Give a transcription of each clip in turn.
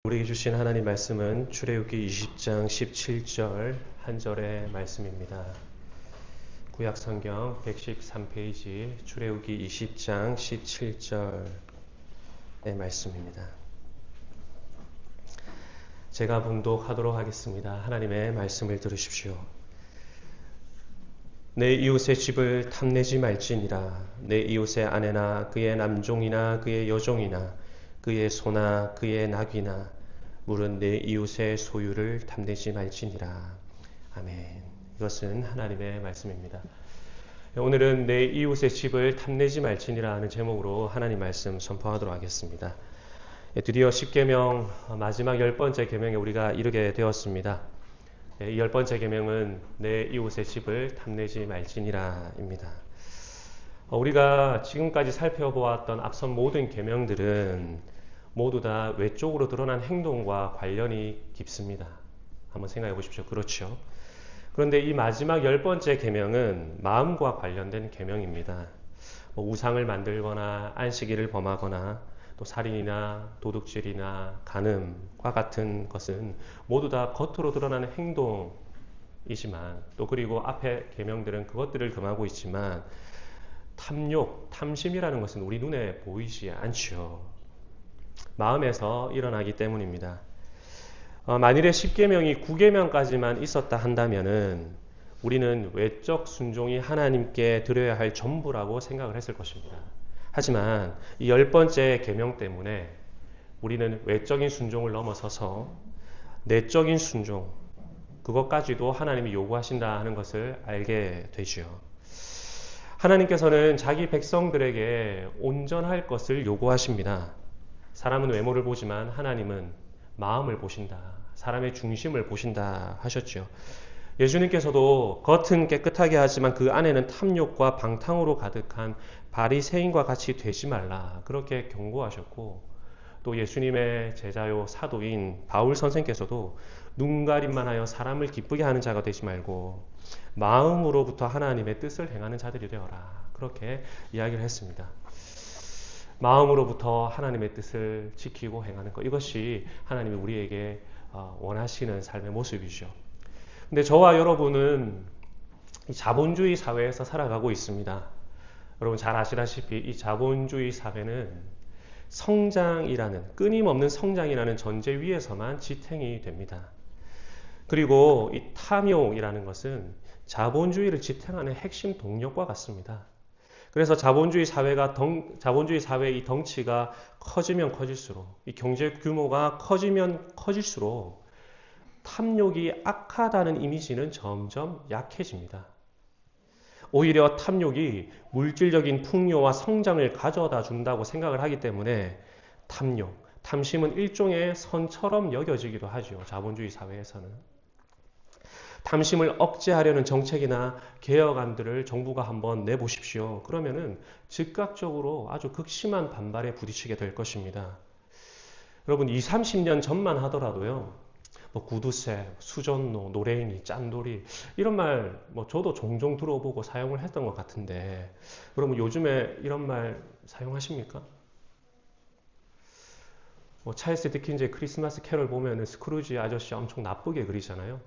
우리에게 주신 하나님 말씀은 출애굽기 20장 17절 한 절의 말씀입니다. 구약 성경 113페이지 출애굽기 20장 17절의 말씀입니다. 제가 봉독하도록 하겠습니다. 하나님의 말씀을 들으십시오. 내 이웃의 집을 탐내지 말지니라. 내 이웃의 아내나 그의 남종이나 그의 여종이나 그의 소나 그의 낙이나 물은 내 이웃의 소유를 탐내지 말지니라. 아멘. 이것은 하나님의 말씀입니다. 오늘은 내 이웃의 집을 탐내지 말지니라 하는 제목으로 하나님 말씀 선포하도록 하겠습니다. 드디어 10계명 마지막 10번째 계명에 우리가 이르게 되었습니다. 이 10번째 계명은 내 이웃의 집을 탐내지 말지니라입니다. 우리가 지금까지 살펴보았던 앞선 모든 계명들은 모두 다 외적으로 드러난 행동과 관련이 깊습니다. 한번 생각해 보십시오. 그렇죠? 그런데 이 마지막 10번째 계명은 마음과 관련된 계명입니다. 우상을 만들거나 안식일을 범하거나 또 살인이나 도둑질이나 간음과 같은 것은 모두 다 겉으로 드러나는 행동이지만 또 그리고 앞에 계명들은 그것들을 금하고 있지만 탐욕, 탐심이라는 것은 우리 눈에 보이지 않죠. 마음에서 일어나기 때문입니다. 만일에 10계명이 9계명까지만 있었다 한다면은 우리는 외적 순종이 하나님께 드려야 할 전부라고 생각을 했을 것입니다. 하지만 이 10번째 계명 때문에 우리는 외적인 순종을 넘어서서 내적인 순종, 그것까지도 하나님이 요구하신다 하는 것을 알게 되죠. 하나님께서는 자기 백성들에게 온전할 것을 요구하십니다. 사람은 외모를 보지만 하나님은 마음을 보신다. 사람의 중심을 보신다 하셨죠. 예수님께서도 겉은 깨끗하게 하지만 그 안에는 탐욕과 방탕으로 가득한 바리새인과 같이 되지 말라. 그렇게 경고하셨고 또 예수님의 제자요 사도인 바울 선생께서도 눈가림만 하여 사람을 기쁘게 하는 자가 되지 말고 마음으로부터 하나님의 뜻을 행하는 자들이 되어라. 그렇게 이야기를 했습니다. 마음으로부터 하나님의 뜻을 지키고 행하는 것, 이것이 하나님이 우리에게 원하시는 삶의 모습이죠. 근데 저와 여러분은 이 자본주의 사회에서 살아가고 있습니다. 여러분 잘 아시다시피 이 자본주의 사회는 성장이라는, 끊임없는 성장이라는 전제 위에서만 지탱이 됩니다. 그리고 이 탐욕이라는 것은 자본주의를 지탱하는 핵심 동력과 같습니다. 그래서 자본주의 사회의 덩치가 커지면 커질수록, 이 경제 규모가 커지면 커질수록 탐욕이 악하다는 이미지는 점점 약해집니다. 오히려 탐욕이 물질적인 풍요와 성장을 가져다 준다고 생각을 하기 때문에 탐욕, 탐심은 일종의 선처럼 여겨지기도 하죠. 자본주의 사회에서는. 탐심을 억제하려는 정책이나 개혁안들을 정부가 한번 내보십시오. 그러면은 즉각적으로 아주 극심한 반발에 부딪히게 될 것입니다. 여러분 20, 30년 전만 하더라도요. 구두쇠, 수전노, 노래인이, 짠돌이 이런 말 저도 종종 들어보고 사용을 했던 것 같은데 여러분 요즘에 이런 말 사용하십니까? 찰스 디킨즈의 크리스마스 캐럴 보면은 스크루지 아저씨 엄청 나쁘게 그리잖아요.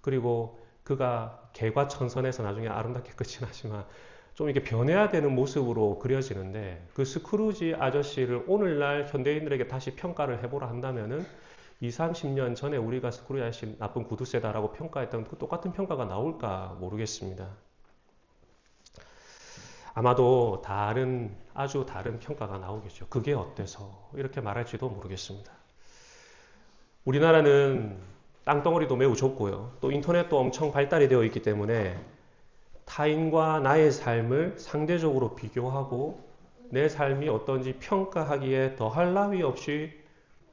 그리고 그가 개과천선해서 나중에 아름답게 끝이 나지만 좀 이렇게 변해야 되는 모습으로 그려지는데 그 스크루지 아저씨를 오늘날 현대인들에게 다시 평가를 해보라 한다면은 20, 30년 전에 우리가 스크루지 아저씨 나쁜 구두쇠다라고 평가했던 그 똑같은 평가가 나올까 모르겠습니다. 아마도 아주 다른 평가가 나오겠죠. 그게 어때서 이렇게 말할지도 모르겠습니다. 우리나라는 땅덩어리도 매우 좁고요. 또 인터넷도 엄청 발달이 되어 있기 때문에 타인과 나의 삶을 상대적으로 비교하고 내 삶이 어떤지 평가하기에 더할 나위 없이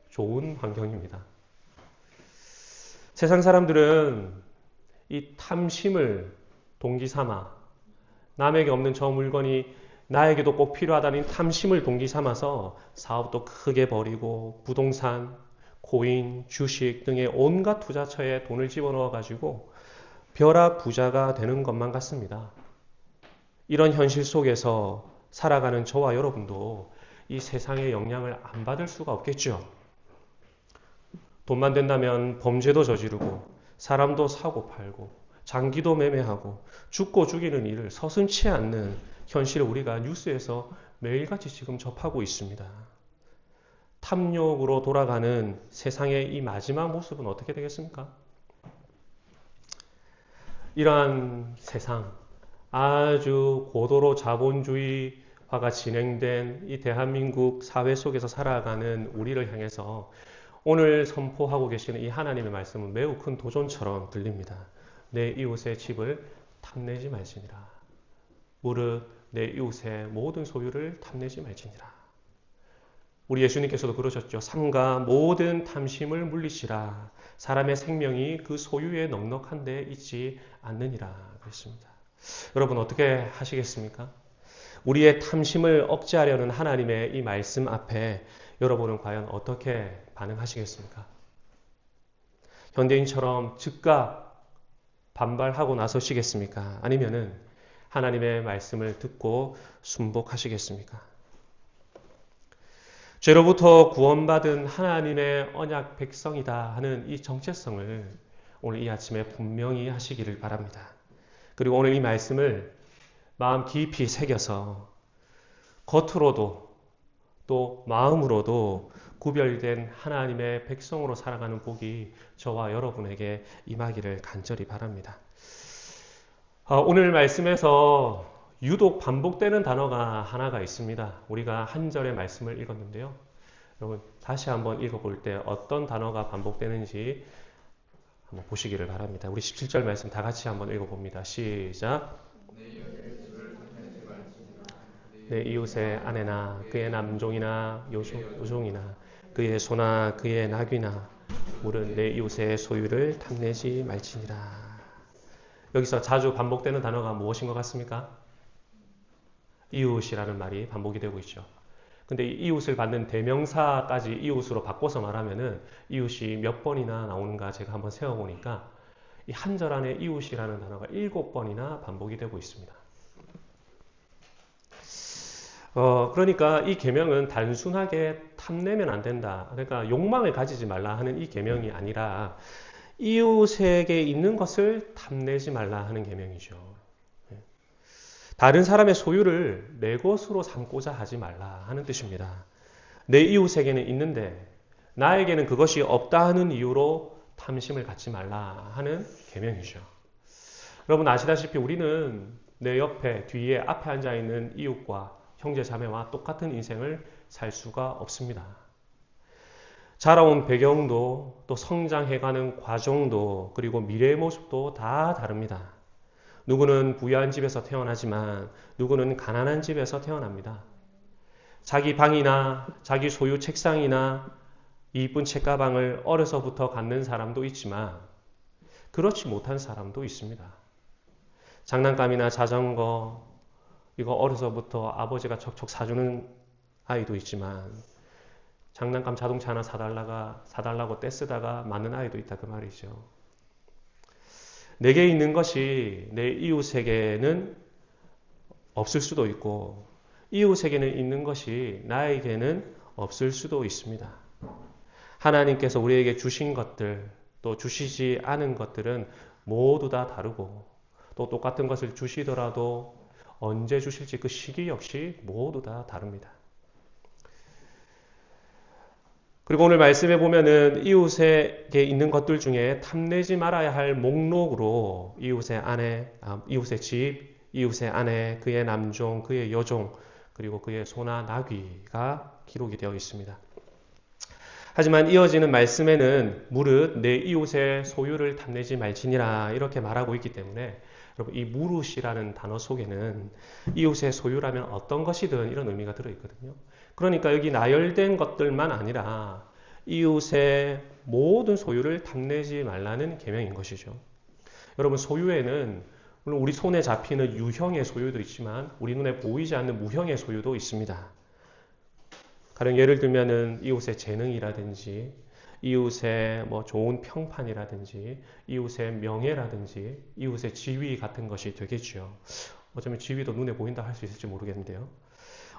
좋은 환경입니다. 세상 사람들은 이 탐심을 동기 삼아 남에게 없는 저 물건이 나에게도 꼭 필요하다는 탐심을 동기 삼아서 사업도 크게 벌이고 부동산, 코인, 주식 등의 온갖 투자처에 돈을 집어넣어 가지고 벼락 부자가 되는 것만 같습니다. 이런 현실 속에서 살아가는 저와 여러분도 이 세상의 영향을 안 받을 수가 없겠죠. 돈만 된다면 범죄도 저지르고 사람도 사고 팔고 장기도 매매하고 죽고 죽이는 일을 서슴지 않는 현실을 우리가 뉴스에서 매일같이 지금 접하고 있습니다. 탐욕으로 돌아가는 세상의 이 마지막 모습은 어떻게 되겠습니까? 이러한 세상, 아주 고도로 자본주의화가 진행된 이 대한민국 사회 속에서 살아가는 우리를 향해서 오늘 선포하고 계시는 이 하나님의 말씀은 매우 큰 도전처럼 들립니다. 내 이웃의 집을 탐내지 말지니라. 무릇 내 이웃의 모든 소유를 탐내지 말지니라. 우리 예수님께서도 그러셨죠. 삼가 모든 탐심을 물리시라. 사람의 생명이 그 소유에 넉넉한 데 있지 않느니라. 그랬습니다. 여러분 어떻게 하시겠습니까? 우리의 탐심을 억제하려는 하나님의 이 말씀 앞에 여러분은 과연 어떻게 반응하시겠습니까? 현대인처럼 즉각 반발하고 나서시겠습니까? 아니면은 하나님의 말씀을 듣고 순복하시겠습니까? 죄로부터 구원받은 하나님의 언약 백성이다 하는 이 정체성을 오늘 이 아침에 분명히 하시기를 바랍니다. 그리고 오늘 이 말씀을 마음 깊이 새겨서 겉으로도 또 마음으로도 구별된 하나님의 백성으로 살아가는 복이 저와 여러분에게 임하기를 간절히 바랍니다. 오늘 말씀에서 유독 반복되는 단어가 하나가 있습니다. 우리가 한 절의 말씀을 읽었는데요. 여러분 다시 한번 읽어볼 때 어떤 단어가 반복되는지 한번 보시기를 바랍니다. 우리 17절 말씀 다 같이 한번 읽어봅니다. 시작. 내 이웃의 아내나 그의 남종이나 여종이나 그의 소나 그의 나귀나 물은 내 이웃의 소유를 탐내지 말지니라. 여기서 자주 반복되는 단어가 무엇인 것 같습니까? 이웃이라는 말이 반복이 되고 있죠. 근데 이 이웃을 받는 대명사까지 이웃으로 바꿔서 말하면은 이웃이 몇 번이나 나오는가 제가 한번 세어보니까 이 한 절 안에 이웃이라는 단어가 7번이나 반복이 되고 있습니다. 그러니까 이 계명은 단순하게 탐내면 안 된다. 그러니까 욕망을 가지지 말라 하는 이 계명이 아니라 이웃에게 있는 것을 탐내지 말라 하는 계명이죠. 다른 사람의 소유를 내 것으로 삼고자 하지 말라 하는 뜻입니다. 내 이웃에게는 있는데 나에게는 그것이 없다 하는 이유로 탐심을 갖지 말라 하는 계명이죠. 여러분 아시다시피 우리는 내 옆에 뒤에 앞에 앉아 있는 이웃과 형제 자매와 똑같은 인생을 살 수가 없습니다. 자라온 배경도 또 성장해가는 과정도 그리고 미래의 모습도 다 다릅니다. 누구는 부유한 집에서 태어나지만 누구는 가난한 집에서 태어납니다. 자기 방이나 자기 소유 책상이나 이쁜 책가방을 어려서부터 갖는 사람도 있지만 그렇지 못한 사람도 있습니다. 장난감이나 자전거 이거 어려서부터 아버지가 척척 사주는 아이도 있지만 장난감 자동차 하나 사달라고 떼쓰다가 맞는 아이도 있다 그 말이죠. 내게 있는 것이 내 이웃에게는 없을 수도 있고 이웃에게는 있는 것이 나에게는 없을 수도 있습니다. 하나님께서 우리에게 주신 것들 또 주시지 않은 것들은 모두 다 다르고 또 똑같은 것을 주시더라도 언제 주실지 그 시기 역시 모두 다 다릅니다. 그리고 오늘 말씀에 보면은 이웃에게 있는 것들 중에 탐내지 말아야 할 목록으로 이웃의 아내, 이웃의 집, 이웃의 아내, 그의 남종, 그의 여종, 그리고 그의 소나 나귀가 기록이 되어 있습니다. 하지만 이어지는 말씀에는 무릇 내 이웃의 소유를 탐내지 말지니라 이렇게 말하고 있기 때문에 여러분 이 무릇이라는 단어 속에는 이웃의 소유라면 어떤 것이든 이런 의미가 들어있거든요. 그러니까 여기 나열된 것들만 아니라 이웃의 모든 소유를 탐내지 말라는 계명인 것이죠. 여러분 소유에는 물론 우리 손에 잡히는 유형의 소유도 있지만 우리 눈에 보이지 않는 무형의 소유도 있습니다. 가령 예를 들면은 이웃의 재능이라든지 이웃의 좋은 평판이라든지 이웃의 명예라든지 이웃의 지위 같은 것이 되겠죠. 어쩌면 지위도 눈에 보인다 할 수 있을지 모르겠는데요.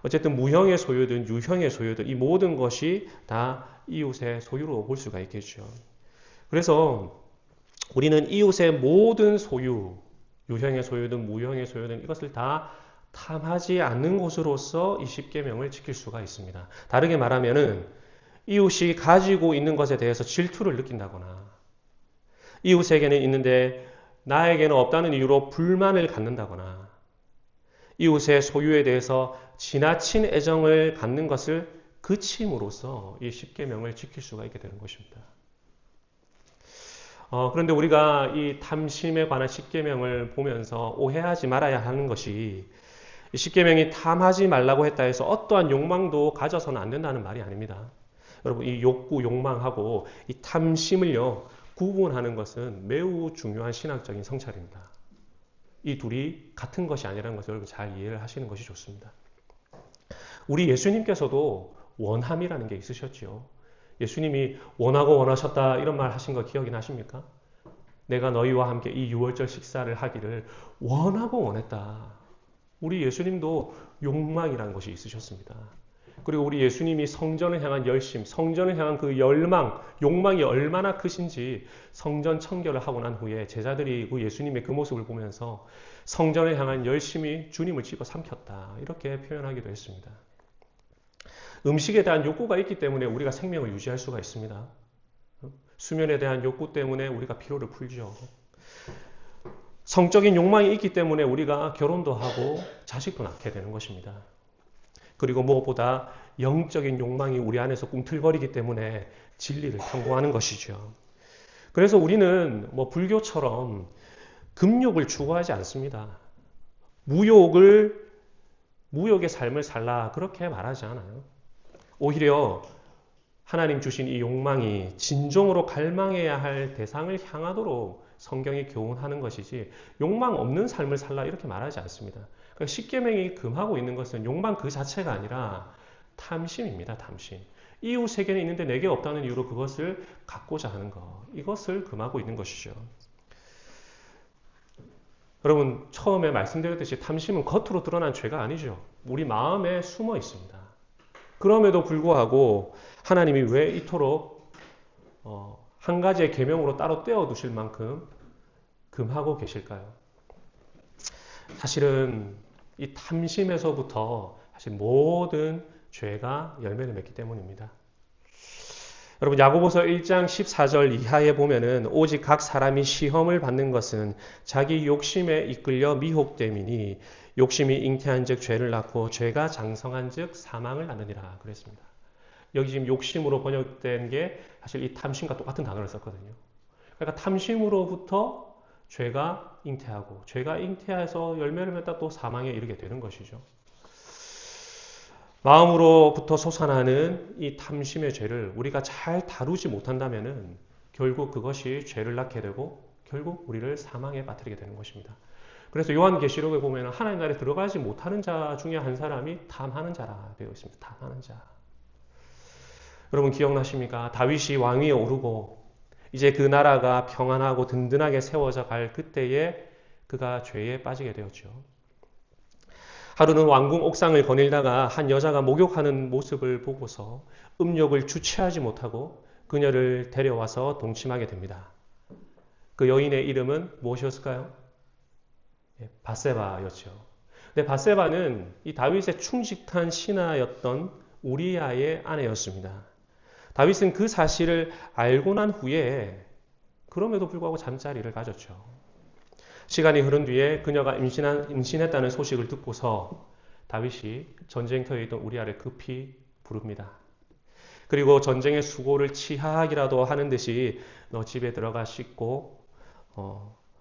어쨌든 무형의 소유든 유형의 소유든 이 모든 것이 다 이웃의 소유로 볼 수가 있겠죠. 그래서 우리는 이웃의 모든 소유, 유형의 소유든 무형의 소유든 이것을 다 탐하지 않는 것으로서 이 십계명을 지킬 수가 있습니다. 다르게 말하면은 이웃이 가지고 있는 것에 대해서 질투를 느낀다거나 이웃에게는 있는데 나에게는 없다는 이유로 불만을 갖는다거나 이웃의 소유에 대해서 지나친 애정을 갖는 것을 그침으로써 이 십계명을 지킬 수가 있게 되는 것입니다. 그런데 우리가 이 탐심에 관한 십계명을 보면서 오해하지 말아야 하는 것이 이 십계명이 탐하지 말라고 했다 해서 어떠한 욕망도 가져서는 안 된다는 말이 아닙니다. 여러분 이 욕구, 욕망하고 이 탐심을요 구분하는 것은 매우 중요한 신학적인 성찰입니다. 이 둘이 같은 것이 아니라는 것을 여러분 잘 이해를 하시는 것이 좋습니다. 우리 예수님께서도 원함이라는 게 있으셨죠. 예수님이 원하고 원하셨다 이런 말 하신 거 기억이 나십니까? 내가 너희와 함께 이 유월절 식사를 하기를 원하고 원했다. 우리 예수님도 욕망이라는 것이 있으셨습니다. 그리고 우리 예수님이 성전을 향한 열심, 성전을 향한 그 열망, 욕망이 얼마나 크신지 성전 청결을 하고 난 후에 제자들이 그 예수님의 그 모습을 보면서 성전을 향한 열심이 주님을 집어삼켰다. 이렇게 표현하기도 했습니다. 음식에 대한 욕구가 있기 때문에 우리가 생명을 유지할 수가 있습니다. 수면에 대한 욕구 때문에 우리가 피로를 풀죠. 성적인 욕망이 있기 때문에 우리가 결혼도 하고 자식도 낳게 되는 것입니다. 그리고 무엇보다 영적인 욕망이 우리 안에서 꿈틀거리기 때문에 진리를 탐구하는 것이죠. 그래서 우리는 불교처럼 금욕을 추구하지 않습니다. 무욕의 삶을 살라 그렇게 말하지 않아요. 오히려 하나님 주신 이 욕망이 진정으로 갈망해야 할 대상을 향하도록 성경이 교훈하는 것이지 욕망 없는 삶을 살라 이렇게 말하지 않습니다. 그러니까 십계명이 금하고 있는 것은 욕망 그 자체가 아니라 탐심입니다. 탐심. 이웃에게는 있는데 내게 없다는 이유로 그것을 갖고자 하는 것. 이것을 금하고 있는 것이죠. 여러분 처음에 말씀드렸듯이 탐심은 겉으로 드러난 죄가 아니죠. 우리 마음에 숨어 있습니다. 그럼에도 불구하고 하나님이 왜 이토록 한 가지의 계명으로 따로 떼어두실 만큼 금하고 계실까요? 사실은 이 탐심에서부터 사실 모든 죄가 열매를 맺기 때문입니다. 여러분 야고보서 1장 14절 이하에 보면은 오직 각 사람이 시험을 받는 것은 자기 욕심에 이끌려 미혹됨이니 욕심이 잉태한 즉 죄를 낳고 죄가 장성한 즉 사망을 낳느니라 그랬습니다. 여기 지금 욕심으로 번역된 게 사실 이 탐심과 똑같은 단어를 썼거든요. 그러니까 탐심으로부터 죄가 잉태하고 죄가 잉태해서 열매를 맺다 또 사망에 이르게 되는 것이죠. 마음으로부터 솟아나는 이 탐심의 죄를 우리가 잘 다루지 못한다면은 결국 그것이 죄를 낳게 되고 결국 우리를 사망에 빠뜨리게 되는 것입니다. 그래서 요한계시록에 보면 하나님 나라에 들어가지 못하는 자 중에 한 사람이 탐하는 자라 되어 있습니다. 탐하는 자. 여러분 기억나십니까? 다윗이 왕위에 오르고 이제 그 나라가 평안하고 든든하게 세워져 갈 그때에 그가 죄에 빠지게 되었죠. 하루는 왕궁 옥상을 거닐다가 한 여자가 목욕하는 모습을 보고서 음욕을 주체하지 못하고 그녀를 데려와서 동침하게 됩니다. 그 여인의 이름은 무엇이었을까요? 밧세바였죠. 근데 밧세바는 이 다윗의 충직한 신하였던 우리아의 아내였습니다. 다윗은 그 사실을 알고 난 후에 그럼에도 불구하고 잠자리를 가졌죠. 시간이 흐른 뒤에 그녀가 임신했다는 소식을 듣고서 다윗이 전쟁터에 있던 우리아를 급히 부릅니다. 그리고 전쟁의 수고를 치하하기라도 하는 듯이 너 집에 들어가 씻고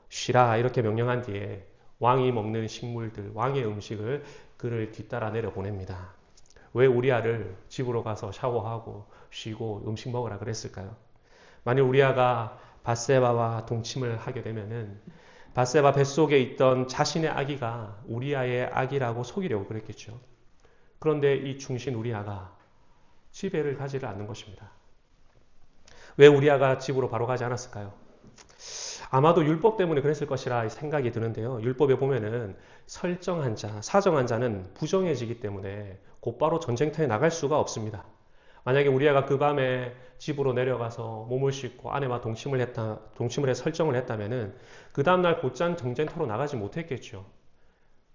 쉬라 이렇게 명령한 뒤에 왕이 먹는 식물들, 왕의 음식을 그를 뒤따라 내려보냅니다. 왜 우리아를 집으로 가서 샤워하고 쉬고 음식 먹으라 그랬을까요? 만일 우리아가 밧세바와 동침을 하게 되면은 밧세바 뱃속에 있던 자신의 아기가 우리아의 아기라고 속이려고 그랬겠죠. 그런데 이 충신 우리아가 집에를 가지를 않는 것입니다. 왜 우리아가 집으로 바로 가지 않았을까요? 아마도 율법 때문에 그랬을 것이라 생각이 드는데요. 율법에 보면은 설정한 자, 사정한 자는 부정해지기 때문에 곧바로 전쟁터에 나갈 수가 없습니다. 만약에 우리아가 그 밤에 집으로 내려가서 몸을 씻고 아내와 동침을 해 설정을 했다면은 그 다음날 곧장 전쟁터로 나가지 못했겠죠.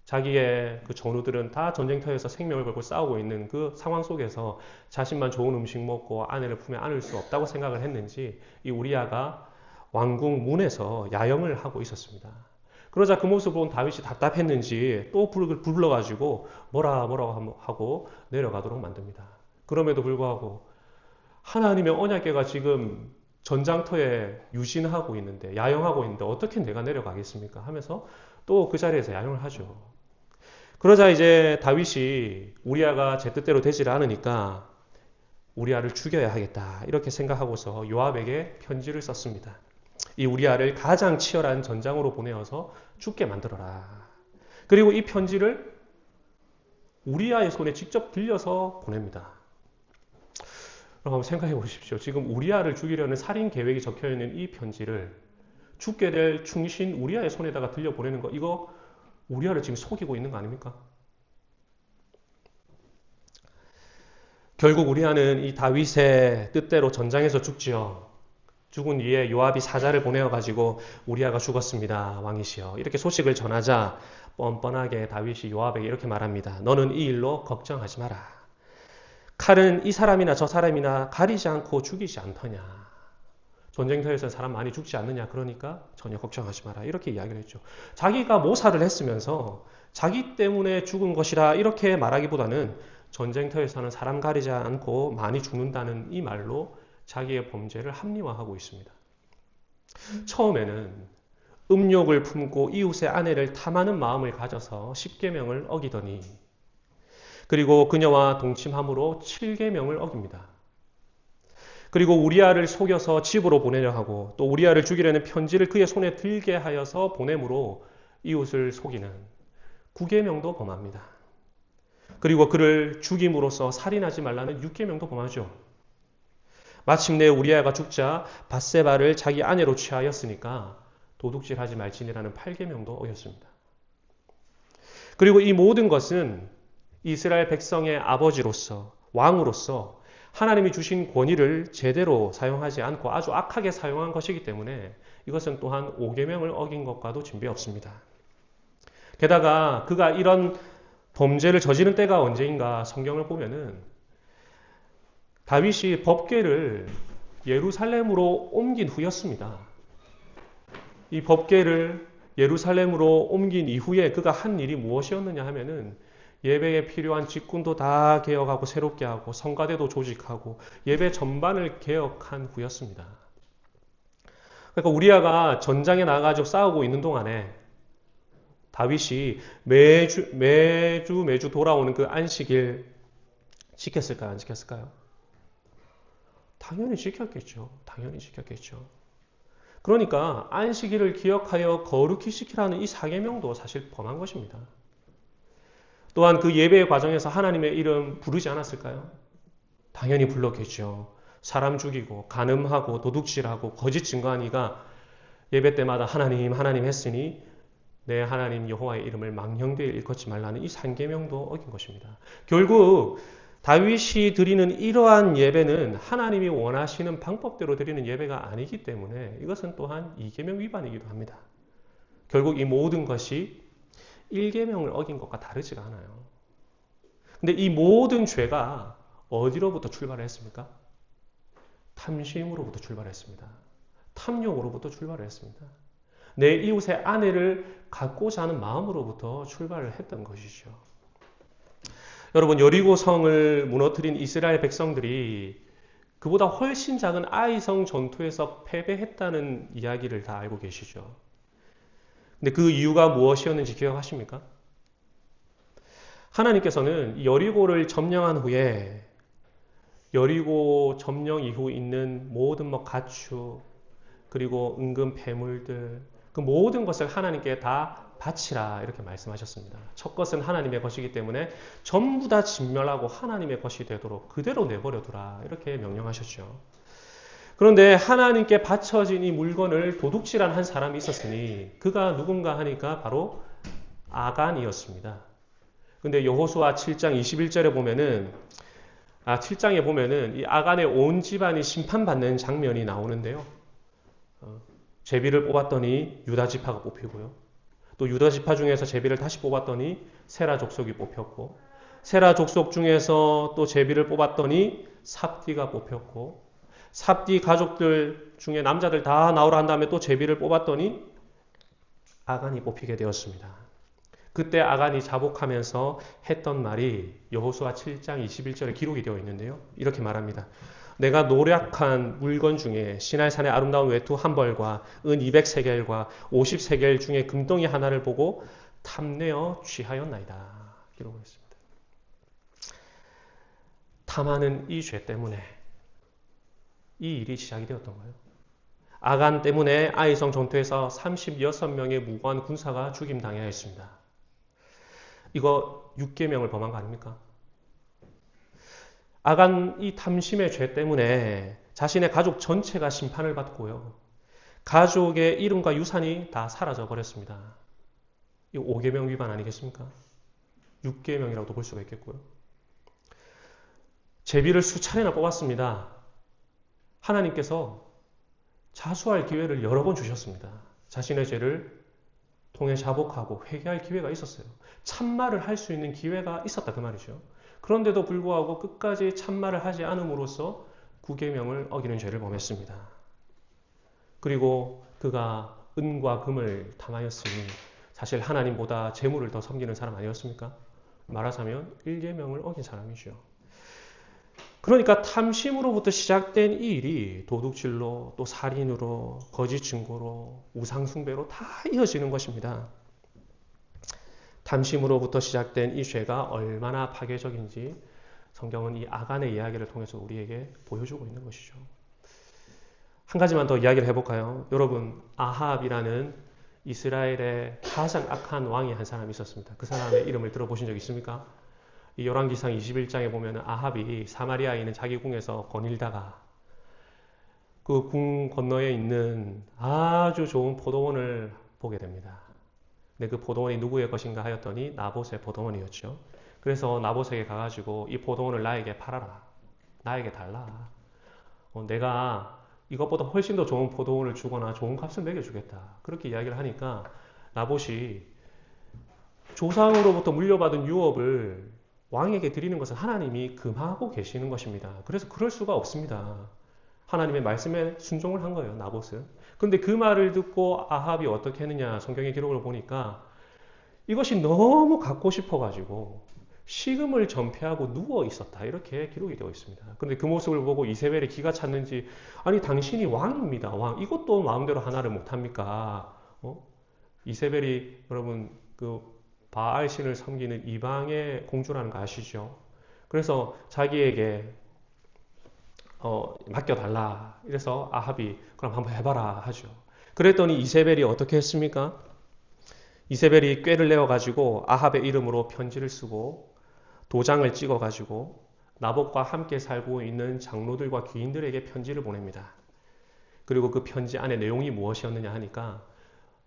자기의 그 전우들은 다 전쟁터에서 생명을 걸고 싸우고 있는 그 상황 속에서 자신만 좋은 음식 먹고 아내를 품에 안을 수 없다고 생각을 했는지 이 우리아가 왕궁 문에서 야영을 하고 있었습니다. 그러자 그 모습을 본 다윗이 답답했는지 또 불러가지고 뭐라고 하고 내려가도록 만듭니다. 그럼에도 불구하고 하나님의 언약궤가 지금 전장터에 유신하고 있는데 야영하고 있는데 어떻게 내가 내려가겠습니까? 하면서 또 그 자리에서 야영을 하죠. 그러자 이제 다윗이 우리아가 제 뜻대로 되질 않으니까 우리아를 죽여야 하겠다 이렇게 생각하고서 요압에게 편지를 썼습니다. 이 우리아를 가장 치열한 전장으로 보내어서 죽게 만들어라. 그리고 이 편지를 우리아의 손에 직접 들려서 보냅니다. 한번 생각해 보십시오. 지금 우리아를 죽이려는 살인 계획이 적혀 있는 이 편지를 죽게 될 충신 우리아의 손에다가 들려 보내는 거, 이거 우리아를 지금 속이고 있는 거 아닙니까? 결국 우리아는 이 다윗의 뜻대로 전장에서 죽지요. 죽은 뒤에 요압이 사자를 보내어가지고 우리아가 죽었습니다. 왕이시여. 이렇게 소식을 전하자 뻔뻔하게 다윗이 요압에게 이렇게 말합니다. 너는 이 일로 걱정하지 마라. 칼은 이 사람이나 저 사람이나 가리지 않고 죽이지 않더냐. 전쟁터에서 사람 많이 죽지 않느냐. 그러니까 전혀 걱정하지 마라. 이렇게 이야기를 했죠. 자기가 모사를 했으면서 자기 때문에 죽은 것이라 이렇게 말하기보다는 전쟁터에서는 사람 가리지 않고 많이 죽는다는 이 말로 자기의 범죄를 합리화하고 있습니다. 처음에는 음욕을 품고 이웃의 아내를 탐하는 마음을 가져서 10계명을 어기더니 그리고 그녀와 동침함으로 7계명을 어깁니다. 그리고 우리아를 속여서 집으로 보내려 하고 또 우리아를 죽이려는 편지를 그의 손에 들게 하여서 보냄으로 이웃을 속이는 9계명도 범합니다. 그리고 그를 죽임으로써 살인하지 말라는 6계명도 범하죠. 마침내 우리아가 죽자 밧세바를 자기 아내로 취하였으니까 도둑질하지 말지니라는 8계명도 어겼습니다. 그리고 이 모든 것은 이스라엘 백성의 아버지로서 왕으로서 하나님이 주신 권위를 제대로 사용하지 않고 아주 악하게 사용한 것이기 때문에 이것은 또한 5계명을 어긴 것과도 진배 없습니다. 게다가 그가 이런 범죄를 저지른 때가 언제인가 성경을 보면은 다윗이 법궤를 예루살렘으로 옮긴 후였습니다. 이 법궤를 예루살렘으로 옮긴 이후에 그가 한 일이 무엇이었느냐 하면은 예배에 필요한 직분도 다 개혁하고 새롭게 하고 성가대도 조직하고 예배 전반을 개혁한 후였습니다. 그러니까 우리아가 전장에 나가서 싸우고 있는 동안에 다윗이 매주 돌아오는 그 안식일 지켰을까요? 안 지켰을까요? 당연히 지켰겠죠. 당연히 지켰겠죠. 그러니까 안식일을 기억하여 거룩히 지키라는 이 4계명도 사실 범한 것입니다. 또한 그 예배의 과정에서 하나님의 이름 부르지 않았을까요? 당연히 불렀겠죠. 사람 죽이고 간음하고 도둑질하고 거짓 증거한 이가 예배 때마다 하나님 했으니 내 하나님 여호와의 이름을 망령되이 일컫지 말라는 이 3계명도 어긴 것입니다. 결국 다윗이 드리는 이러한 예배는 하나님이 원하시는 방법대로 드리는 예배가 아니기 때문에 이것은 또한 2계명 위반이기도 합니다. 결국 이 모든 것이 1계명을 어긴 것과 다르지가 않아요. 근데 이 모든 죄가 어디로부터 출발했습니까? 탐심으로부터 출발했습니다. 탐욕으로부터 출발을 했습니다. 내 이웃의 아내를 갖고자 하는 마음으로부터 출발을 했던 것이죠. 여러분, 여리고 성을 무너뜨린 이스라엘 백성들이 그보다 훨씬 작은 아이성 전투에서 패배했다는 이야기를 다 알고 계시죠. 근데 그 이유가 무엇이었는지 기억하십니까? 하나님께서는 여리고를 점령한 후에 여리고 점령 이후 있는 모든 가축 그리고 은금 패물들 그 모든 것을 하나님께 다 바치라 이렇게 말씀하셨습니다. 첫 것은 하나님의 것이기 때문에 전부 다 진멸하고 하나님의 것이 되도록 그대로 내버려 두라 이렇게 명령하셨죠. 그런데 하나님께 바쳐진 이 물건을 도둑질한 한 사람이 있었으니 그가 누군가 하니까 바로 아간이었습니다. 근데 여호수아 7장 21절에 보면은 7장에 보면은 이 아간의 온 집안이 심판받는 장면이 나오는데요. 제비를 뽑았더니 유다 지파가 뽑히고요. 또 유다 지파 중에서 제비를 다시 뽑았더니 세라 족속이 뽑혔고, 세라 족속 중에서 또 제비를 뽑았더니 삽디가 뽑혔고, 삽디 가족들 중에 남자들 다 나오라 한 다음에 또 제비를 뽑았더니 아간이 뽑히게 되었습니다. 그때 아간이 자복하면서 했던 말이 여호수아 7장 21절에 기록이 되어 있는데요. 이렇게 말합니다. 내가 노력한 물건 중에 시나이산의 아름다운 외투 한 벌과 은 200세겔과 50세겔 중에 금덩이 하나를 보고 탐내어 취하였나이다. 기록을 했습니다. 탐하는 이 죄 때문에 이 일이 시작이 되었던 거예요. 아간 때문에 아이성 전투에서 36명의 무고한 군사가 죽임당해야 했습니다. 이거 6계명을 범한 거 아닙니까? 아간 이 탐심의 죄 때문에 자신의 가족 전체가 심판을 받고요. 가족의 이름과 유산이 다 사라져 버렸습니다. 이거 5계명 위반 아니겠습니까? 6계명이라고도 볼 수가 있겠고요. 제비를 수차례나 뽑았습니다. 하나님께서 자수할 기회를 여러 번 주셨습니다. 자신의 죄를 통해 자복하고 회개할 기회가 있었어요. 참말을 할 수 있는 기회가 있었다 그 말이죠. 그런데도 불구하고 끝까지 참말을 하지 않음으로써 9계명을 어기는 죄를 범했습니다. 그리고 그가 은과 금을 탐하였으니 사실 하나님보다 재물을 더 섬기는 사람 아니었습니까? 말하자면 1계명을 어긴 사람이죠. 그러니까 탐심으로부터 시작된 이 일이 도둑질로 또 살인으로 거짓 증거로 우상숭배로 다 이어지는 것입니다. 탐심으로부터 시작된 이 죄가 얼마나 파괴적인지 성경은 이 아간의 이야기를 통해서 우리에게 보여주고 있는 것이죠. 한 가지만 더 이야기를 해볼까요? 여러분, 아합이라는 이스라엘의 가장 악한 왕이 한 사람이 있었습니다. 그 사람의 이름을 들어보신 적 있습니까? 이 열왕기상 21장에 보면 아합이 사마리아에 있는 자기 궁에서 거닐다가 그 궁 건너에 있는 아주 좋은 포도원을 보게 됩니다. 근데 그 포도원이 누구의 것인가 하였더니 나봇의 포도원이었죠. 그래서 나봇에게 가가지고 이 포도원을 나에게 팔아라. 나에게 달라. 내가 이것보다 훨씬 더 좋은 포도원을 주거나 좋은 값을 매겨주겠다. 그렇게 이야기를 하니까 나봇이 조상으로부터 물려받은 유업을 왕에게 드리는 것은 하나님이 금하고 계시는 것입니다. 그래서 그럴 수가 없습니다. 하나님의 말씀에 순종을 한 거예요, 나봇은. 그런데 그 말을 듣고 아합이 어떻게 했느냐, 성경의 기록을 보니까 이것이 너무 갖고 싶어가지고 식음을 전폐하고 누워 있었다. 이렇게 기록이 되어 있습니다. 그런데 그 모습을 보고 이세벨이 기가 찼는지, 아니 당신이 왕입니다. 왕. 이것도 마음대로 하나를 못합니까? 이세벨이 여러분 그 바알신을 섬기는 이방의 공주라는 거 아시죠? 그래서 자기에게 맡겨달라. 이래서 아합이 그럼 한번 해봐라 하죠. 그랬더니 이세벨이 어떻게 했습니까? 이세벨이 꾀를 내어가지고 아합의 이름으로 편지를 쓰고 도장을 찍어가지고 나봇과 함께 살고 있는 장로들과 귀인들에게 편지를 보냅니다. 그리고 그 편지 안에 내용이 무엇이었느냐 하니까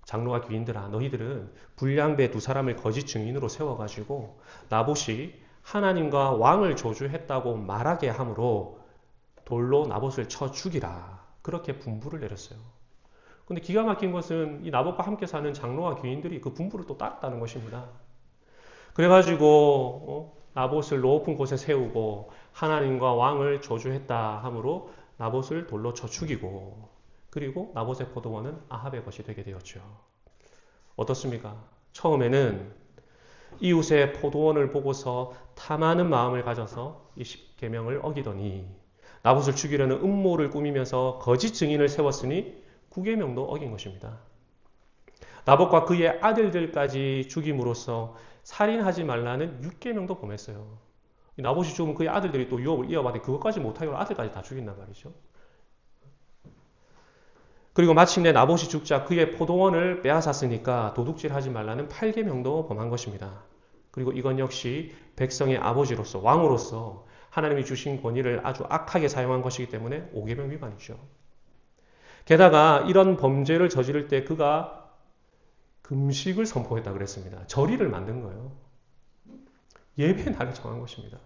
장로와 귀인들아, 너희들은 불량배 2사람을 거짓 증인으로 세워가지고 나봇이 하나님과 왕을 저주했다고 말하게 함으로 돌로 나봇을 쳐 죽이라. 그렇게 분부를 내렸어요. 근데 기가 막힌 것은 이 나봇과 함께 사는 장로와 귀인들이 그 분부를 또 따랐다는 것입니다. 그래가지고 나봇을 높은 곳에 세우고 하나님과 왕을 저주했다 함으로 나봇을 돌로 쳐 죽이고, 그리고 나봇의 포도원은 아합의 것이 되게 되었죠. 어떻습니까? 처음에는 이웃의 포도원을 보고서 탐하는 마음을 가져서 이 10계명을 어기더니 나봇을 죽이려는 음모를 꾸미면서 거짓 증인을 세웠으니 9계명도 어긴 것입니다. 나봇과 그의 아들들까지 죽임으로써 살인하지 말라는 6계명도 범했어요. 나봇이 죽으면 그의 아들들이 또 유업을 이어받아 그것까지 못하게 아들까지 다 죽인단 말이죠. 그리고 마침내 나봇이 죽자 그의 포도원을 빼앗았으니까 도둑질하지 말라는 8계명도 범한 것입니다. 그리고 이건 역시 백성의 아버지로서 왕으로서 하나님이 주신 권위를 아주 악하게 사용한 것이기 때문에 5계명 위반이죠. 게다가 이런 범죄를 저지를 때 그가 금식을 선포했다 그랬습니다. 절의를 만든 거예요. 예배의 날을 정한 것입니다.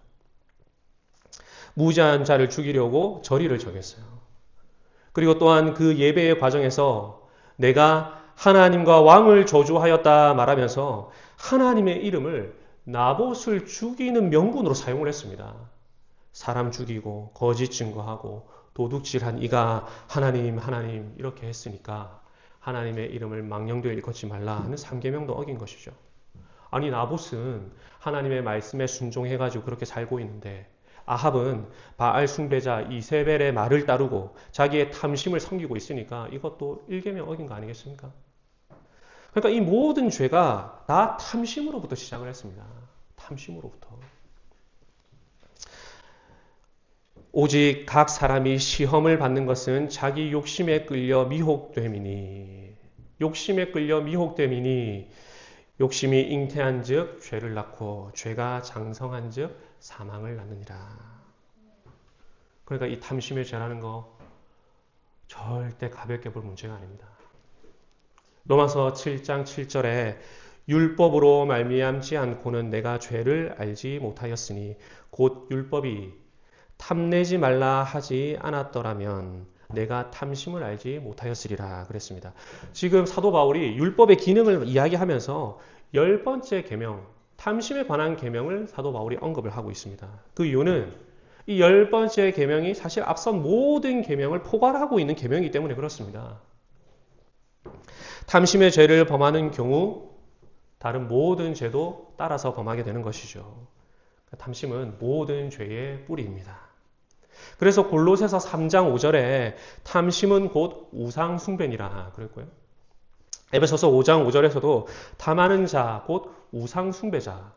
무지한 자를 죽이려고 절의를 정했어요. 그리고 또한 그 예배의 과정에서 내가 하나님과 왕을 저주하였다 말하면서 하나님의 이름을 나봇을 죽이는 명분으로 사용을 했습니다. 사람 죽이고 거짓 증거하고 도둑질한 이가 하나님 이렇게 했으니까 하나님의 이름을 망령되어 일컫지 말라 하는 3계명도 어긴 것이죠. 아니 나봇은 하나님의 말씀에 순종해가지고 그렇게 살고 있는데 아합은 바알 숭배자 이세벨의 말을 따르고 자기의 탐심을 섬기고 있으니까 이것도 1계명 어긴 거 아니겠습니까? 그러니까 이 모든 죄가 다 탐심으로부터 시작을 했습니다. 탐심으로부터. 오직 각 사람이 시험을 받는 것은 자기 욕심에 끌려 미혹됨이니 욕심이 잉태한 즉 죄를 낳고 죄가 장성한 즉 사망을 낳느니라. 그러니까 이 탐심의 죄라는 거 절대 가볍게 볼 문제가 아닙니다. 로마서 7장 7절에 율법으로 말미암지 않고는 내가 죄를 알지 못하였으니 곧 율법이 탐내지 말라 하지 않았더라면 내가 탐심을 알지 못하였으리라 그랬습니다. 지금 사도 바울이 율법의 기능을 이야기하면서 10번째 계명, 탐심에 관한 계명을 사도 바울이 언급을 하고 있습니다. 그 이유는 이 10번째 계명이 사실 앞선 모든 계명을 포괄하고 있는 계명이기 때문에 그렇습니다. 탐심의 죄를 범하는 경우 다른 모든 죄도 따라서 범하게 되는 것이죠. 탐심은 모든 죄의 뿌리입니다. 그래서 골로새서 3장 5절에 탐심은 곧 우상 숭배니라 그랬고요. 에베소서 5장 5절에서도 탐하는 자 곧 우상 숭배자,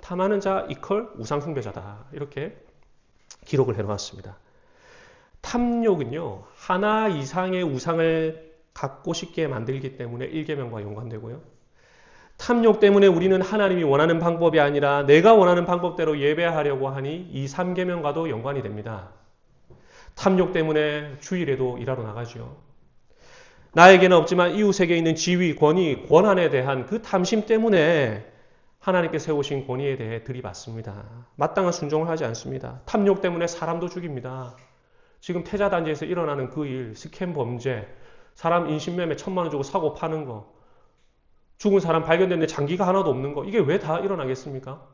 탐하는 자 이퀄 우상 숭배자다 이렇게 기록을 해놓았습니다. 탐욕은요 하나 이상의 우상을 갖고 싶게 만들기 때문에 1계명과 연관되고요. 탐욕 때문에 우리는 하나님이 원하는 방법이 아니라 내가 원하는 방법대로 예배하려고 하니 이 3계명과도 연관이 됩니다. 탐욕 때문에 주일에도 일하러 나가죠. 나에게는 없지만 이웃에게 있는 지위, 권위, 권한에 대한 그 탐심 때문에 하나님께 세우신 권위에 대해 들이받습니다. 마땅한 순종을 하지 않습니다. 탐욕 때문에 사람도 죽입니다. 지금 태자단지에서 일어나는 그 일, 스캔 범죄, 사람 인신매매 1,000만 원 주고 사고 파는 거, 죽은 사람 발견됐는데 장기가 하나도 없는 거, 이게 왜 다 일어나겠습니까?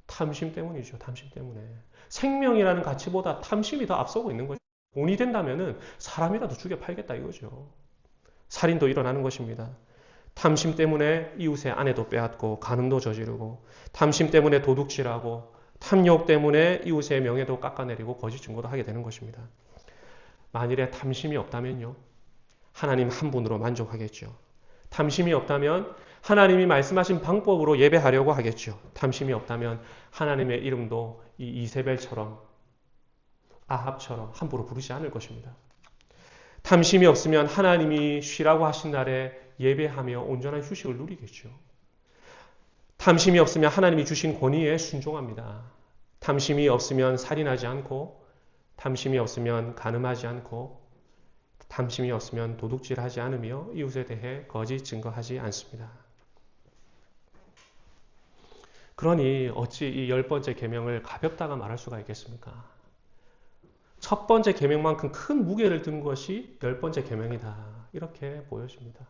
탐심 때문이죠. 탐심 때문에. 생명이라는 가치보다 탐심이 더 앞서고 있는 거죠. 돈이 된다면은 사람이라도 죽여 팔겠다 이거죠. 살인도 일어나는 것입니다. 탐심 때문에 이웃의 아내도 빼앗고 간음도 저지르고 탐심 때문에 도둑질하고 탐욕 때문에 이웃의 명예도 깎아내리고 거짓 증거도 하게 되는 것입니다. 만일에 탐심이 없다면요. 하나님 한 분으로 만족하겠죠. 탐심이 없다면 하나님이 말씀하신 방법으로 예배하려고 하겠죠. 탐심이 없다면 하나님의 이름도 이 이세벨처럼 아합처럼 함부로 부르지 않을 것입니다. 탐심이 없으면 하나님이 쉬라고 하신 날에 예배하며 온전한 휴식을 누리겠죠. 탐심이 없으면 하나님이 주신 권위에 순종합니다. 탐심이 없으면 살인하지 않고 탐심이 없으면 간음하지 않고 탐심이 없으면 도둑질하지 않으며 이웃에 대해 거짓 증거하지 않습니다. 그러니 어찌 이 10번째 계명을 가볍다가 말할 수가 있겠습니까? 첫 번째 계명만큼 큰 무게를 둔 것이 10번째 계명이다. 이렇게 보여집니다.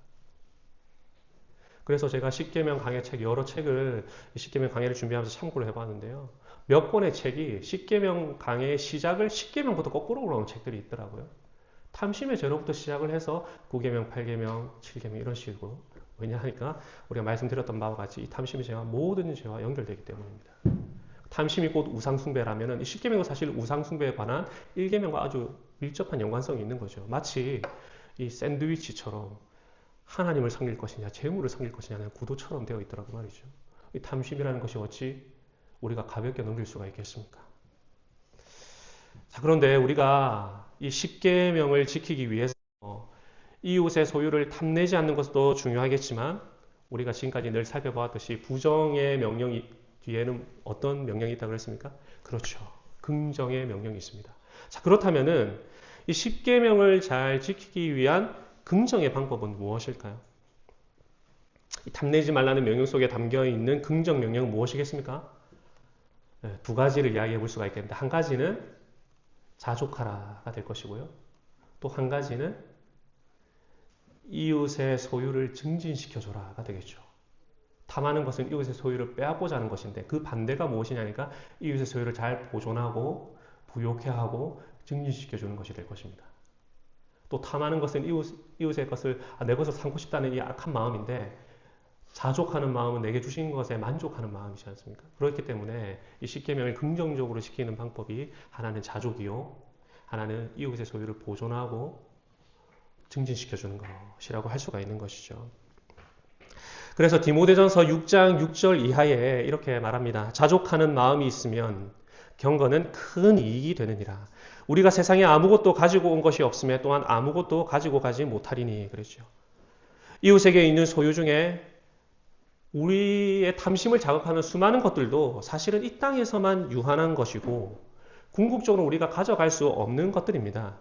그래서 제가 십계명 강해 책 여러 책을 십계명 강해를 준비하면서 참고를 해봤는데요. 몇 권의 책이 십계명 강해의 시작을 십계명부터 거꾸로 올라오는 책들이 있더라고요. 탐심의 죄로부터 시작을 해서 9계명, 8계명, 7계명 이런 식으로. 왜냐하니까 우리가 말씀드렸던 바와 같이 이 탐심의 죄와 모든 죄와 연결되기 때문입니다. 탐심이 곧 우상숭배라면 이 10계명은 사실 우상숭배에 관한 1계명과 아주 밀접한 연관성이 있는 거죠. 마치 이 샌드위치처럼 하나님을 섬길 것이냐 재물을 섬길 것이냐는 구도처럼 되어 있더라고 말이죠. 이 탐심이라는 것이 어찌 우리가 가볍게 넘길 수가 있겠습니까? 자, 그런데 우리가 이 10계명을 지키기 위해서 이웃의 소유를 탐내지 않는 것도 중요하겠지만 우리가 지금까지 늘 살펴보았듯이 부정의 명령 뒤에는 어떤 명령이 있다고 그랬습니까? 그렇죠. 긍정의 명령이 있습니다. 자, 그렇다면은 이 10계명을 잘 지키기 위한 긍정의 방법은 무엇일까요? 이 탐내지 말라는 명령 속에 담겨 있는 긍정 명령은 무엇이겠습니까? 두 가지를 이야기해 볼 수가 있겠는데, 한 가지는 자족하라가 될 것이고요. 또 한 가지는 이웃의 소유를 증진시켜줘라가 되겠죠. 탐하는 것은 이웃의 소유를 빼앗고자 하는 것인데, 그 반대가 무엇이냐니까 이웃의 소유를 잘 보존하고 부욕해 하고 증진시켜주는 것이 될 것입니다. 또 탐하는 것은 이웃의 것을 내 것을 삼고 싶다는 이 악한 마음인데, 자족하는 마음은 내게 주신 것에 만족하는 마음이지 않습니까? 그렇기 때문에 이 십계명을 긍정적으로 시키는 방법이, 하나는 자족이요, 하나는 이웃의 소유를 보존하고 증진시켜주는 것이라고 할 수가 있는 것이죠. 그래서 디모데전서 6장 6절 이하에 이렇게 말합니다. 자족하는 마음이 있으면 경건은 큰 이익이 되느니라. 우리가 세상에 아무것도 가지고 온 것이 없음에 또한 아무것도 가지고 가지 못하리니, 그랬죠. 이웃에게 있는 소유 중에 우리의 탐심을 자극하는 수많은 것들도 사실은 이 땅에서만 유한한 것이고 궁극적으로 우리가 가져갈 수 없는 것들입니다.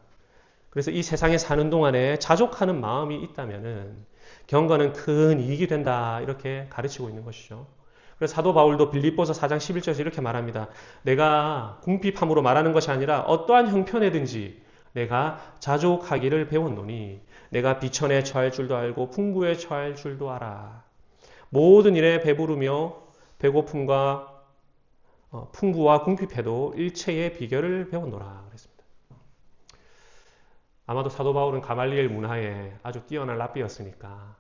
그래서 이 세상에 사는 동안에 자족하는 마음이 있다면은 경건은 큰 이익이 된다, 이렇게 가르치고 있는 것이죠. 그래서 사도 바울도 빌립보서 4장 11절에서 이렇게 말합니다. 내가 궁핍함으로 말하는 것이 아니라 어떠한 형편에든지 내가 자족하기를 배웠노니 내가 비천에 처할 줄도 알고 풍부에 처할 줄도 알아. 모든 일에 배부르며 배고픔과 풍부와 궁핍해도 일체의 비결을 배웠노라 그랬습니다. 아마도 사도 바울은 가말리엘 문화에 아주 뛰어난 랍비였으니까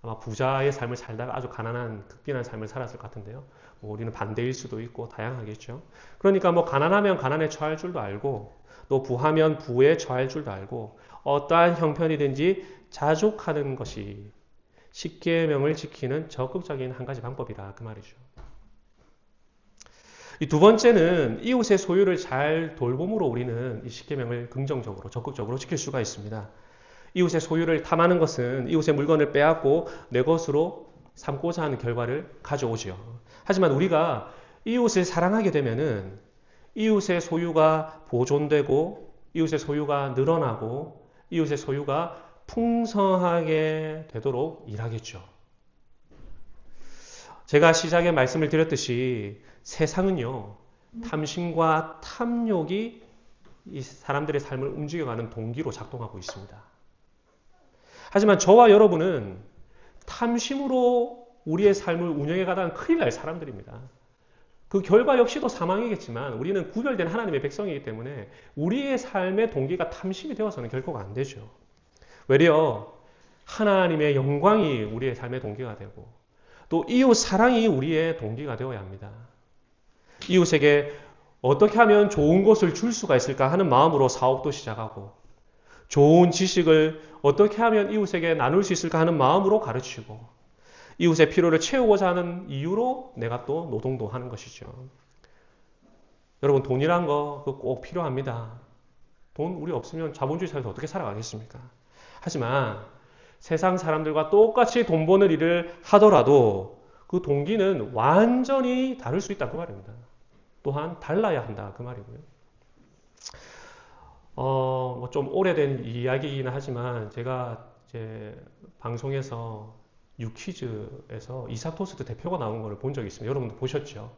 아마 부자의 삶을 살다가 아주 가난한 극빈한 삶을 살았을 것 같은데요. 우리는 반대일 수도 있고 다양하겠죠. 그러니까 가난하면 가난에 처할 줄도 알고 또 부하면 부에 처할 줄도 알고 어떠한 형편이든지 자족하는 것이 십계명을 지키는 적극적인 한 가지 방법이다, 그 말이죠. 이 두 번째는 이웃의 소유를 잘 돌봄으로 우리는 이 십계명을 긍정적으로 적극적으로 지킬 수가 있습니다. 이웃의 소유를 탐하는 것은 이웃의 물건을 빼앗고 내 것으로 삼고자 하는 결과를 가져오지요. 하지만 우리가 이웃을 사랑하게 되면은 이웃의 소유가 보존되고 이웃의 소유가 늘어나고 이웃의 소유가 풍성하게 되도록 일하겠죠. 제가 시작에 말씀을 드렸듯이 세상은요, 탐심과 탐욕이 이 사람들의 삶을 움직여가는 동기로 작동하고 있습니다. 하지만 저와 여러분은 탐심으로 우리의 삶을 운영해가다가 큰일 날 사람들입니다. 그 결과 역시도 사망이겠지만 우리는 구별된 하나님의 백성이기 때문에 우리의 삶의 동기가 탐심이 되어서는 결코 안 되죠. 외려 하나님의 영광이 우리의 삶의 동기가 되고 또 이웃 사랑이 우리의 동기가 되어야 합니다. 이웃에게 어떻게 하면 좋은 것을 줄 수가 있을까 하는 마음으로 사업도 시작하고 좋은 지식을 어떻게 하면 이웃에게 나눌 수 있을까 하는 마음으로 가르치고 이웃의 필요를 채우고자 하는 이유로 내가 또 노동도 하는 것이죠. 여러분, 돈이란 거 꼭 필요합니다. 돈 우리 없으면 자본주의 사회에서 어떻게 살아가겠습니까? 하지만 세상 사람들과 똑같이 돈 버는 일을 하더라도 그 동기는 완전히 다를 수 있다, 그 말입니다. 또한 달라야 한다, 그 말이고요. 좀 오래된 이야기이긴 하지만 제가 제 방송에서 유퀴즈에서 이삭 토스트 대표가 나온 걸 본 적이 있습니다. 여러분도 보셨죠?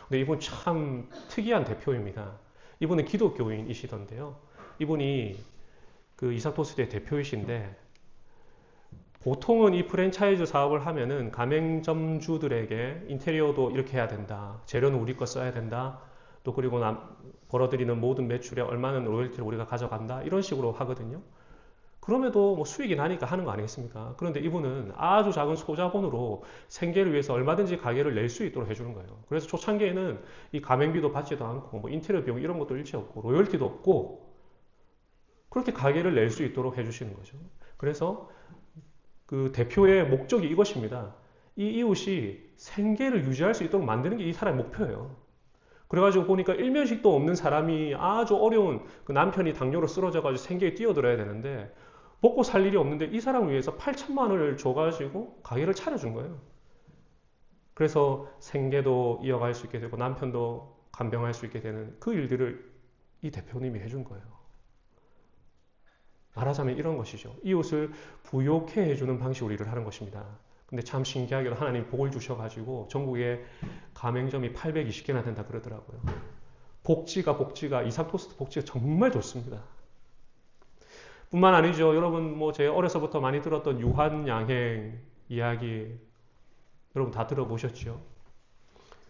근데 이분 참 특이한 대표입니다. 이분은 기독교인이시던데요. 이분이 그 이삭 토스트의 대표이신데 보통은 이 프랜차이즈 사업을 하면은 가맹점주들에게 인테리어도 이렇게 해야 된다. 재료는 우리 거 써야 된다. 또 그리고 벌어들이는 모든 매출에 얼마는 로열티를 우리가 가져간다. 이런 식으로 하거든요. 그럼에도 수익이 나니까 하는 거 아니겠습니까? 그런데 이분은 아주 작은 소자본으로 생계를 위해서 얼마든지 가게를 낼 수 있도록 해주는 거예요. 그래서 초창기에는 이 가맹비도 받지도 않고 인테리어 비용 이런 것도 일체 없고 로열티도 없고 그렇게 가게를 낼 수 있도록 해주시는 거죠. 그래서 그 대표의 목적이 이것입니다. 이 이웃이 생계를 유지할 수 있도록 만드는 게 이 사람의 목표예요. 그래가지고 보니까 일면식도 없는 사람이 아주 어려운 그 남편이 당뇨로 쓰러져가지고 생계에 뛰어들어야 되는데 먹고 살 일이 없는데 이 사람을 위해서 8천만 원을 줘가지고 가게를 차려준 거예요. 그래서 생계도 이어갈 수 있게 되고 남편도 간병할 수 있게 되는 그 일들을 이 대표님이 해준 거예요. 말하자면 이런 것이죠. 이웃을 부욕해 해주는 방식으로 일을 하는 것입니다. 근데 참 신기하게도 하나님 복을 주셔가지고 전국에 가맹점이 820개나 된다 그러더라고요. 복지가 이삭토스트 복지가 정말 좋습니다. 뿐만 아니죠. 여러분 제 어려서부터 많이 들었던 유한양행 이야기 여러분 다 들어보셨죠?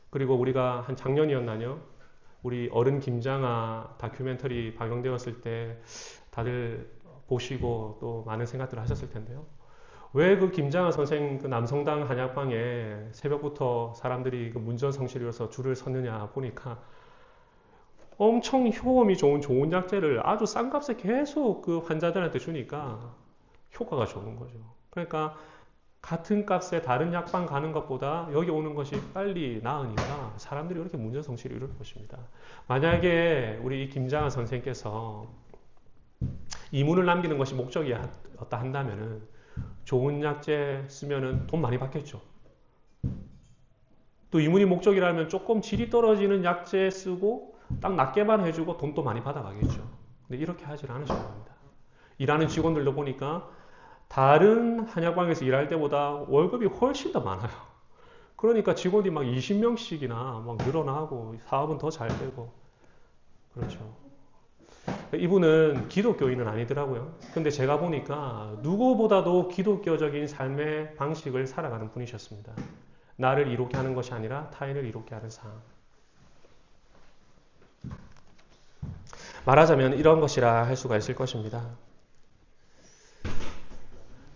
그리고 우리가 한 작년이었나요? 우리 어른 김장아 다큐멘터리 방영되었을 때 다들 보시고 또 많은 생각들을 하셨을 텐데요. 왜 그 김장아 선생 그 남성당 한약방에 새벽부터 사람들이 그 문전성시로서 줄을 섰느냐 보니까 엄청 효험이 좋은 약재를 아주 싼 값에 계속 그 환자들한테 주니까 효과가 좋은 거죠. 그러니까 같은 값에 다른 약방 가는 것보다 여기 오는 것이 빨리 나으니까 사람들이 이렇게 문전성시를 이룰 것입니다. 만약에 우리 이 김장한 선생께서 이문을 남기는 것이 목적이었다 한다면은 좋은 약재 쓰면은 돈 많이 받겠죠. 또 이문이 목적이라면 조금 질이 떨어지는 약재 쓰고 딱 낮게만 해주고 돈도 많이 받아가겠죠. 근데 이렇게 하질 않으신 겁니다. 일하는 직원들도 보니까 다른 한약방에서 일할 때보다 월급이 훨씬 더 많아요. 그러니까 직원이 막 20명씩이나 막 늘어나고 사업은 더 잘 되고 그렇죠. 이분은 기독교인은 아니더라고요. 근데 제가 보니까 누구보다도 기독교적인 삶의 방식을 살아가는 분이셨습니다. 나를 이롭게 하는 것이 아니라 타인을 이롭게 하는 삶. 말하자면 이런 것이라 할 수가 있을 것입니다.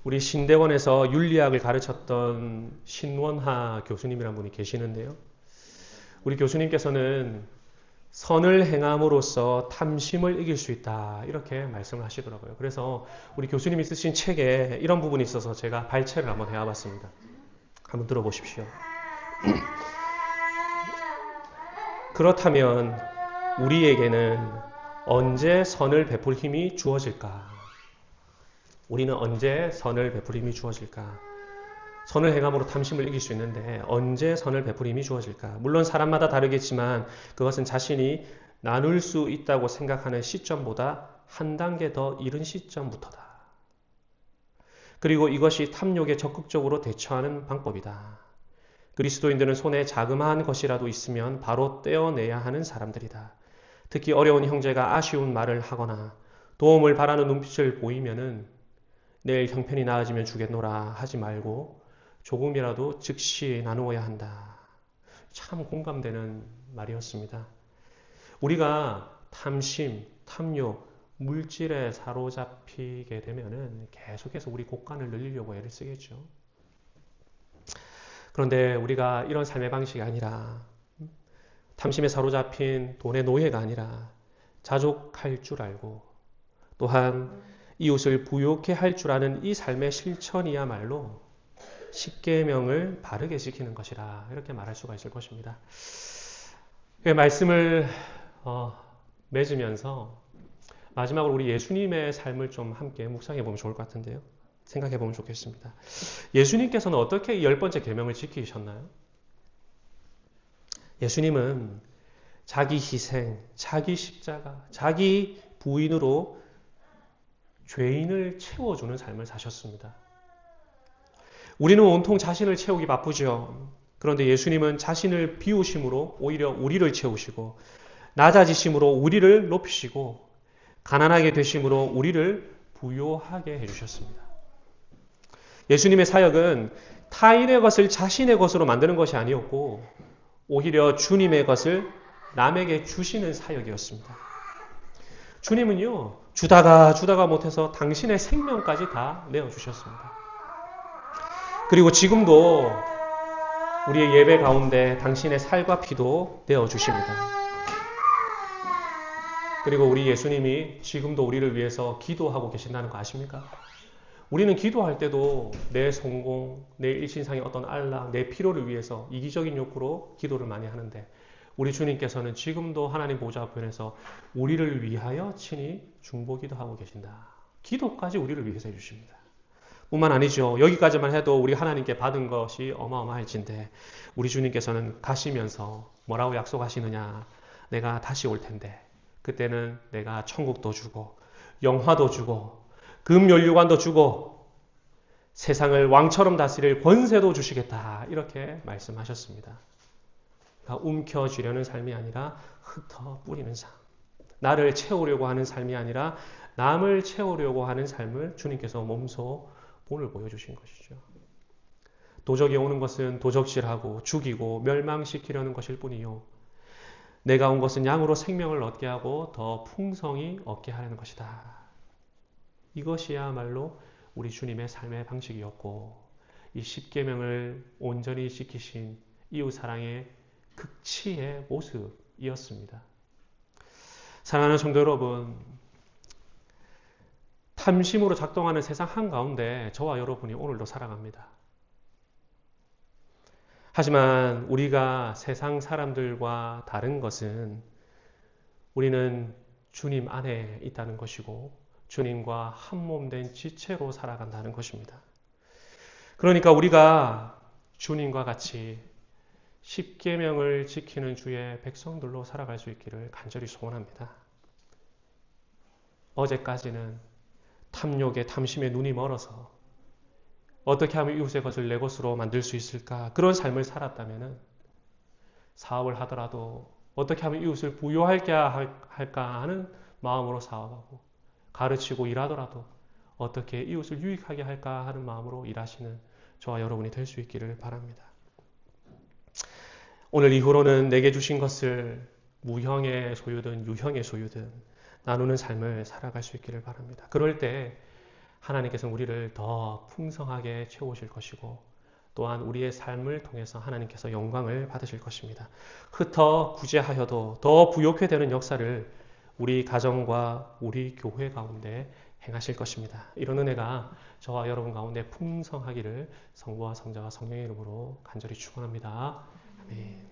우리 신대원에서 윤리학을 가르쳤던 신원하 교수님이라는 분이 계시는데요. 우리 교수님께서는 선을 행함으로써 탐심을 이길 수 있다 이렇게 말씀을 하시더라고요. 그래서 우리 교수님이 쓰신 책에 이런 부분이 있어서 제가 발췌를 한번 해와봤습니다. 한번 들어보십시오. 그렇다면 우리에게는 언제 선을 베풀 힘이 주어질까? 우리는 언제 선을 베풀 힘이 주어질까? 선을 행함으로 탐심을 이길 수 있는데 언제 선을 베풀 힘이 주어질까? 물론 사람마다 다르겠지만 그것은 자신이 나눌 수 있다고 생각하는 시점보다 한 단계 더 이른 시점부터다. 그리고 이것이 탐욕에 적극적으로 대처하는 방법이다. 그리스도인들은 손에 자그마한 것이라도 있으면 바로 떼어내야 하는 사람들이다. 특히 어려운 형제가 아쉬운 말을 하거나 도움을 바라는 눈빛을 보이면은 내일 형편이 나아지면 주겠노라 하지 말고 조금이라도 즉시 나누어야 한다. 참 공감되는 말이었습니다. 우리가 탐심, 탐욕, 물질에 사로잡히게 되면은 계속해서 우리 곳간을 늘리려고 애를 쓰겠죠. 그런데 우리가 이런 삶의 방식이 아니라 탐심에 사로잡힌 돈의 노예가 아니라 자족할 줄 알고 또한 이웃을 부욕해 할 줄 아는 이 삶의 실천이야말로 십계명을 바르게 지키는 것이라 이렇게 말할 수가 있을 것입니다. 말씀을 맺으면서 마지막으로 우리 예수님의 삶을 좀 함께 묵상해 보면 좋을 것 같은데요. 생각해 보면 좋겠습니다. 예수님께서는 어떻게 이 10번째 계명을 지키셨나요? 예수님은 자기 희생, 자기 십자가, 자기 부인으로 죄인을 채워주는 삶을 사셨습니다. 우리는 온통 자신을 채우기 바쁘죠. 그런데 예수님은 자신을 비우심으로 오히려 우리를 채우시고 낮아지심으로 우리를 높이시고 가난하게 되심으로 우리를 부요하게 해주셨습니다. 예수님의 사역은 타인의 것을 자신의 것으로 만드는 것이 아니었고 오히려 주님의 것을 남에게 주시는 사역이었습니다. 주님은요, 주다가 못해서 당신의 생명까지 다 내어주셨습니다. 그리고 지금도 우리의 예배 가운데 당신의 살과 피도 내어주십니다. 그리고 우리 예수님이 지금도 우리를 위해서 기도하고 계신다는 거 아십니까? 우리는 기도할 때도 내 성공, 내 일신상의 어떤 안락, 내 필요를 위해서 이기적인 욕구로 기도를 많이 하는데 우리 주님께서는 지금도 하나님 보좌 앞에서 우리를 위하여 친히 중보기도 하고 계신다. 기도까지 우리를 위해서 해주십니다. 뿐만 아니죠. 여기까지만 해도 우리 하나님께 받은 것이 어마어마할진데 우리 주님께서는 가시면서 뭐라고 약속하시느냐. 내가 다시 올 텐데 그때는 내가 천국도 주고 영화도 주고 금연류관도 주고 세상을 왕처럼 다스릴 권세도 주시겠다. 이렇게 말씀하셨습니다. 그러니까 움켜쥐려는 삶이 아니라 흩어 뿌리는 삶. 나를 채우려고 하는 삶이 아니라 남을 채우려고 하는 삶을 주님께서 몸소 본을 보여주신 것이죠. 도적이 오는 것은 도적질하고 죽이고 멸망시키려는 것일 뿐이요. 내가 온 것은 양으로 생명을 얻게 하고 더 풍성히 얻게 하려는 것이다. 이것이야말로 우리 주님의 삶의 방식이었고 이 십계명을 온전히 지키신 이웃사랑의 극치의 모습이었습니다. 사랑하는 성도 여러분, 탐심으로 작동하는 세상 한가운데 저와 여러분이 오늘도 살아갑니다. 하지만 우리가 세상 사람들과 다른 것은 우리는 주님 안에 있다는 것이고 주님과 한몸된 지체로 살아간다는 것입니다. 그러니까 우리가 주님과 같이 십계명을 지키는 주의 백성들로 살아갈 수 있기를 간절히 소원합니다. 어제까지는 탐욕에 탐심에 눈이 멀어서 어떻게 하면 이웃의 것을 내 것으로 만들 수 있을까? 그런 삶을 살았다면 사업을 하더라도 어떻게 하면 이웃을 부유하게 할까 하는 마음으로 사업하고 가르치고 일하더라도 어떻게 이웃을 유익하게 할까 하는 마음으로 일하시는 저와 여러분이 될 수 있기를 바랍니다. 오늘 이후로는 내게 주신 것을 무형의 소유든 유형의 소유든 나누는 삶을 살아갈 수 있기를 바랍니다. 그럴 때 하나님께서는 우리를 더 풍성하게 채우실 것이고 또한 우리의 삶을 통해서 하나님께서 영광을 받으실 것입니다. 흩어 구제하여도 더 부욕해 되는 역사를 우리 가정과 우리 교회 가운데 행하실 것입니다. 이런 은혜가 저와 여러분 가운데 풍성하기를 성부와 성자와 성령의 이름으로 간절히 축원합니다. 아멘.